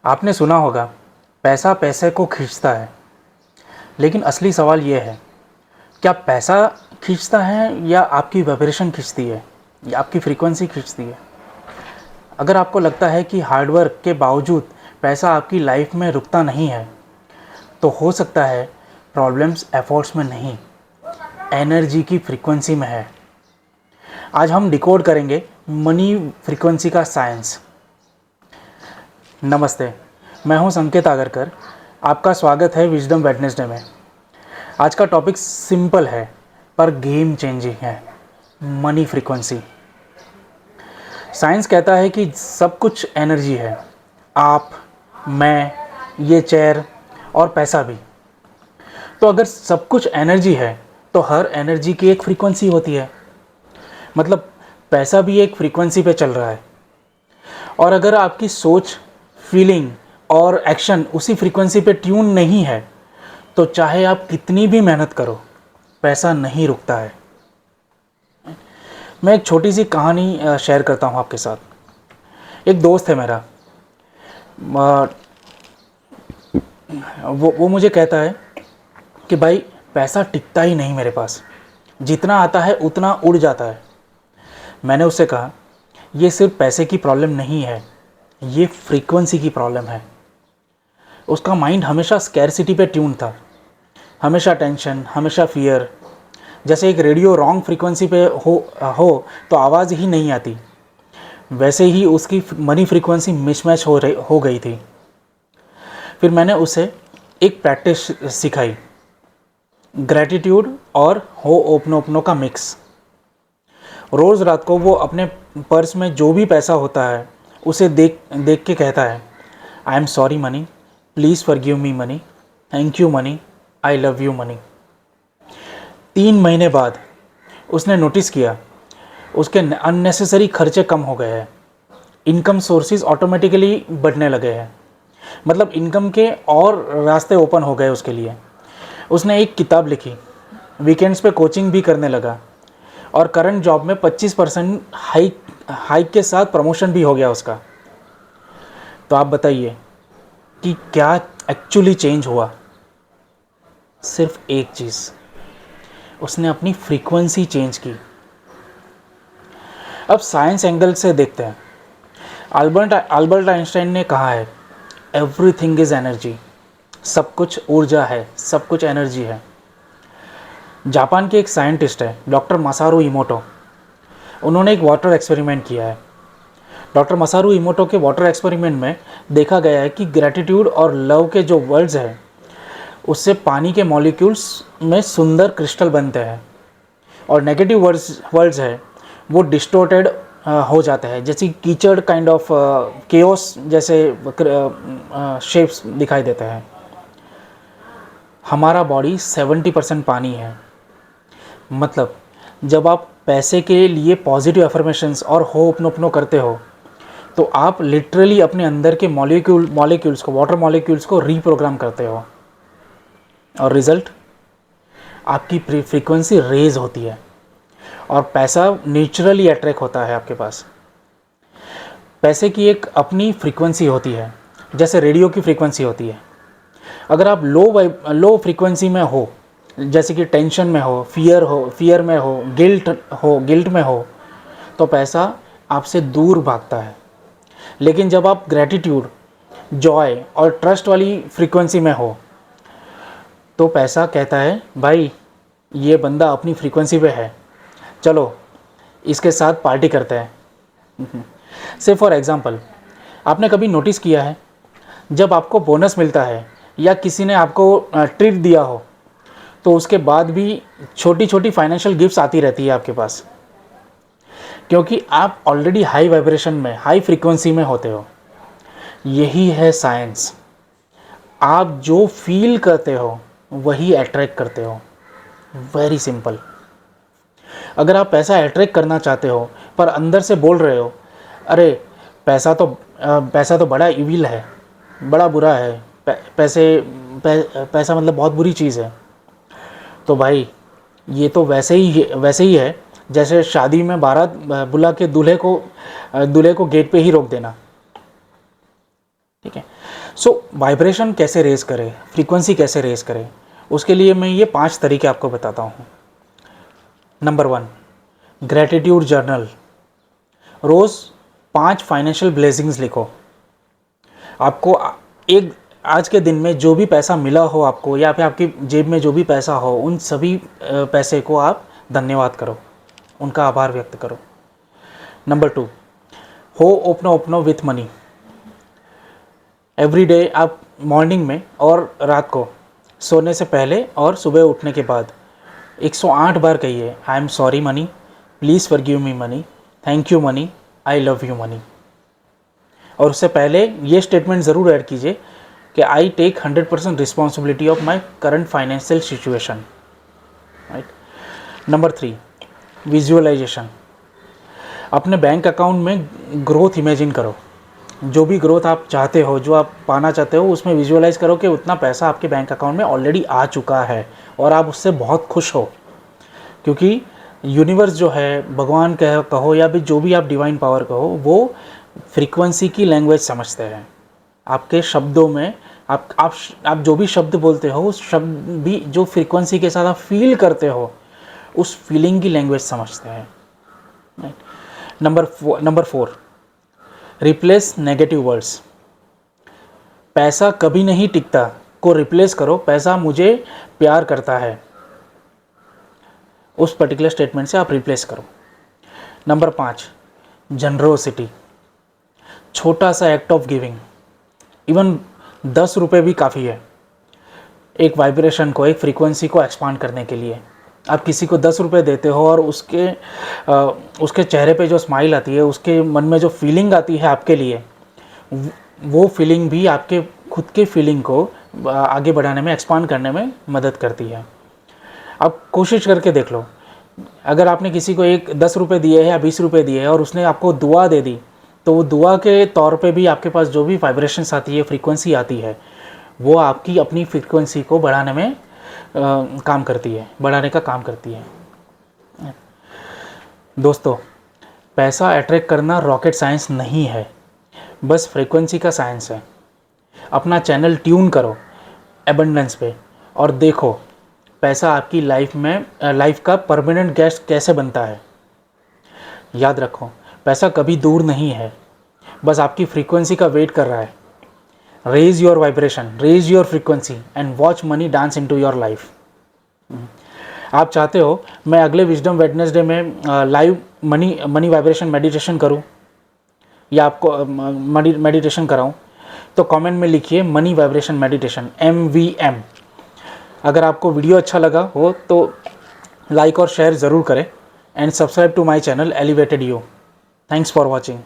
आपने सुना होगा, पैसा पैसे को खींचता है। लेकिन असली सवाल ये है, क्या पैसा खींचता है या आपकी वाइब्रेशन खींचती है, या आपकी फ्रीक्वेंसी खींचती है? अगर आपको लगता है कि हार्डवर्क के बावजूद पैसा आपकी लाइफ में रुकता नहीं है, तो हो सकता है प्रॉब्लम्स एफर्ट्स में नहीं, एनर्जी की फ्रीक्वेंसी में है। आज हम डिकोड करेंगे मनी फ्रीक्वेंसी का साइंस। नमस्ते, मैं हूं संकेत आगरकर। आपका स्वागत है विजडम वेडनेसडे में। आज का टॉपिक सिंपल है पर गेम चेंजिंग है, मनी फ्रीक्वेंसी। साइंस कहता है कि सब कुछ एनर्जी है, आप, मैं, ये चेयर और पैसा भी। तो अगर सब कुछ एनर्जी है तो हर एनर्जी की एक फ्रीक्वेंसी होती है, मतलब पैसा भी एक फ्रीक्वेंसी पे चल रहा है। और अगर आपकी सोच, फीलिंग और एक्शन उसी फ्रीक्वेंसी पे ट्यून नहीं है, तो चाहे आप कितनी भी मेहनत करो, पैसा नहीं रुकता है। मैं एक छोटी सी कहानी शेयर करता हूँ आपके साथ। एक दोस्त है मेरा, वो मुझे कहता है कि भाई पैसा टिकता ही नहीं मेरे पास, जितना आता है उतना उड़ जाता है। मैंने उससे कहा, ये सिर्फ पैसे की प्रॉब्लम नहीं है, ये फ्रीक्वेंसी की प्रॉब्लम है। उसका माइंड हमेशा स्कैरसिटी पे ट्यून था, हमेशा टेंशन, हमेशा फियर। जैसे एक रेडियो रॉन्ग फ्रीक्वेंसी पे हो तो आवाज़ ही नहीं आती, वैसे ही उसकी मनी फ्रीक्वेंसी मिसमैच हो गई थी। फिर मैंने उसे एक प्रैक्टिस सिखाई, ग्रैटिट्यूड और होओपनोपनो का मिक्स। रोज़ रात को वो अपने पर्स में जो भी पैसा होता है उसे देख देख के कहता है, आई am sorry money, please forgive me money, thank you money, I love you money. 3 महीने बाद उसने नोटिस किया उसके अननेसेसरी खर्चे कम हो गए हैं, इनकम सोर्सेज ऑटोमेटिकली बढ़ने लगे हैं, मतलब इनकम के और रास्ते ओपन हो गए उसके लिए। उसने एक किताब लिखी, वीकेंड्स पे कोचिंग भी करने लगा और करंट जॉब में 25% हाइक के साथ प्रमोशन भी हो गया उसका। तो आप बताइए कि क्या एक्चुअली चेंज हुआ? सिर्फ एक चीज़, उसने अपनी फ्रीक्वेंसी चेंज की। अब साइंस एंगल से देखते हैं। अल्बर्ट आइंस्टाइन ने कहा है, एवरीथिंग इज एनर्जी, सब कुछ ऊर्जा है, सब कुछ एनर्जी है। जापान के एक साइंटिस्ट है डॉक्टर मसारू इमोटो, उन्होंने एक वाटर एक्सपेरिमेंट किया है। डॉक्टर मसारू इमोटो के वाटर एक्सपेरिमेंट में देखा गया है कि ग्रैटिट्यूड और लव के जो वर्ड्स हैं, उससे पानी के मॉलिक्यूल्स में सुंदर क्रिस्टल बनते हैं, और नेगेटिव वर्ड्स है वो डिस्टोर्टेड हो जाते हैं, जैसे कीचड़ काइंड ऑफ केओस जैसे शेप्स दिखाई देते हैं। हमारा बॉडी 70% पानी है, मतलब जब आप पैसे के लिए पॉजिटिव अफर्मेशंस और होपनोपनो करते हो, तो आप लिटरली अपने अंदर के मॉलिक्यूल्स को, वाटर मॉलिक्यूल्स को रीप्रोग्राम करते हो, और रिज़ल्ट आपकी फ्रीक्वेंसी रेज होती है और पैसा नेचुरली अट्रैक्ट होता है आपके पास। पैसे की एक अपनी फ्रीक्वेंसी होती है, जैसे रेडियो की फ्रीक्वेंसी होती है। अगर आप लो फ्रीक्वेंसी में हो, जैसे कि टेंशन में हो, फियर में हो, गिल्ट में हो, तो पैसा आपसे दूर भागता है। लेकिन जब आप ग्रैटिट्यूड, जॉय और ट्रस्ट वाली फ्रीक्वेंसी में हो, तो पैसा कहता है, भाई ये बंदा अपनी फ्रीक्वेंसी पे है, चलो इसके साथ पार्टी करते हैं। से फॉर एग्ज़ाम्पल, आपने कभी नोटिस किया है, जब आपको बोनस मिलता है या किसी ने आपको ट्रीट दिया हो, तो उसके बाद भी छोटी छोटी फाइनेंशियल गिफ्ट्स आती रहती है आपके पास, क्योंकि आप ऑलरेडी हाई वाइब्रेशन में, हाई फ्रीक्वेंसी में होते हो। यही है साइंस, आप जो फील करते हो वही अट्रैक्ट करते हो। Very simple. अगर आप पैसा अट्रैक्ट करना चाहते हो पर अंदर से बोल रहे हो, अरे पैसा तो बड़ा इविल है, बड़ा बुरा है, पैसा मतलब बहुत बुरी चीज़ है, तो भाई ये तो वैसे ही है जैसे शादी में बारात बुला के दूल्हे को गेट पे ही रोक देना। ठीक है, सो वाइब्रेशन कैसे रेज करें, फ्रीक्वेंसी कैसे रेज करें, उसके लिए मैं ये 5 तरीके आपको बताता हूँ। Number 1, gratitude journal. रोज़ 5 फाइनेंशियल ब्लेसिंग्स लिखो। आपको एक आज के दिन में जो भी पैसा मिला हो आपको, या फिर आपकी जेब में जो भी पैसा हो, उन सभी पैसे को आप धन्यवाद करो, उनका आभार व्यक्त करो। नंबर 2, हो ओपनो ओपनो विथ मनी। एवरी डे आप मॉर्निंग में और रात को सोने से पहले और सुबह उठने के बाद 108 बार कहिए, I am sorry money, please forgive me money, thank you money, I love you money. और उससे पहले ये स्टेटमेंट ज़रूर ऐड कीजिए कि I take 100% responsibility of my current financial situation, right. Number 3, visualisation. अपने बैंक अकाउंट में ग्रोथ इमेजिन करो। जो भी ग्रोथ आप चाहते हो, जो आप पाना चाहते हो, उसमें विजुअलाइज करो कि उतना पैसा आपके बैंक अकाउंट में ऑलरेडी आ चुका है और आप उससे बहुत खुश हो। क्योंकि यूनिवर्स जो है, भगवान कहो या भी जो भी आप डिवाइन पावर कहो, वो फ्रीक्वेंसी की लैंग्वेज समझते हैं। आपके शब्दों में आप जो भी शब्द बोलते हो, उस शब्द भी जो फ्रीक्वेंसी के साथ आप फील करते हो, उस फीलिंग की लैंग्वेज समझते हैं। Number 4, replace negative words. पैसा कभी नहीं टिकता को रिप्लेस करो, पैसा मुझे प्यार करता है, उस पर्टिकुलर स्टेटमेंट से आप रिप्लेस करो। Number 5, generosity. छोटा सा एक्ट ऑफ गिविंग, इवन 10 रुपये भी काफ़ी है एक वाइब्रेशन को, एक फ्रीक्वेंसी को एक्सपांड करने के लिए। आप किसी को 10 रुपये देते हो और उसके चेहरे पे जो स्माइल आती है, उसके मन में जो फीलिंग आती है आपके लिए, वो फीलिंग भी आपके खुद के फीलिंग को आगे बढ़ाने में, एक्सपांड करने में मदद करती है। आप कोशिश करके देख लो, अगर आपने किसी को 10 रुपये दिए हैं या 20 रुपये दिए हैं और उसने आपको दुआ दे दी, तो वो दुआ के तौर पे भी आपके पास जो भी वाइब्रेशंस आती है, फ्रीक्वेंसी आती है, वो आपकी अपनी फ्रीक्वेंसी को बढ़ाने में काम करती है, बढ़ाने का काम करती है। दोस्तों, पैसा अट्रैक्ट करना रॉकेट साइंस नहीं है, बस फ्रीक्वेंसी का साइंस है। अपना चैनल ट्यून करो एबंडेंस पे और देखो पैसा आपकी लाइफ का परमानेंट गेस्ट कैसे बनता है। याद रखो, पैसा कभी दूर नहीं है, बस आपकी फ्रीक्वेंसी का वेट कर रहा है। Raise your vibration, raise your frequency and watch money dance into your life. आप चाहते हो मैं अगले विजडम वेडनेसडे में लाइव मनी वाइब्रेशन मेडिटेशन करूं या आपको मेडिटेशन कराऊं, तो कमेंट में लिखिए मनी वाइब्रेशन मेडिटेशन, MVM। अगर आपको वीडियो अच्छा लगा हो तो लाइक और शेयर ज़रूर करें and subscribe to my channel elevated you. Thanks for watching.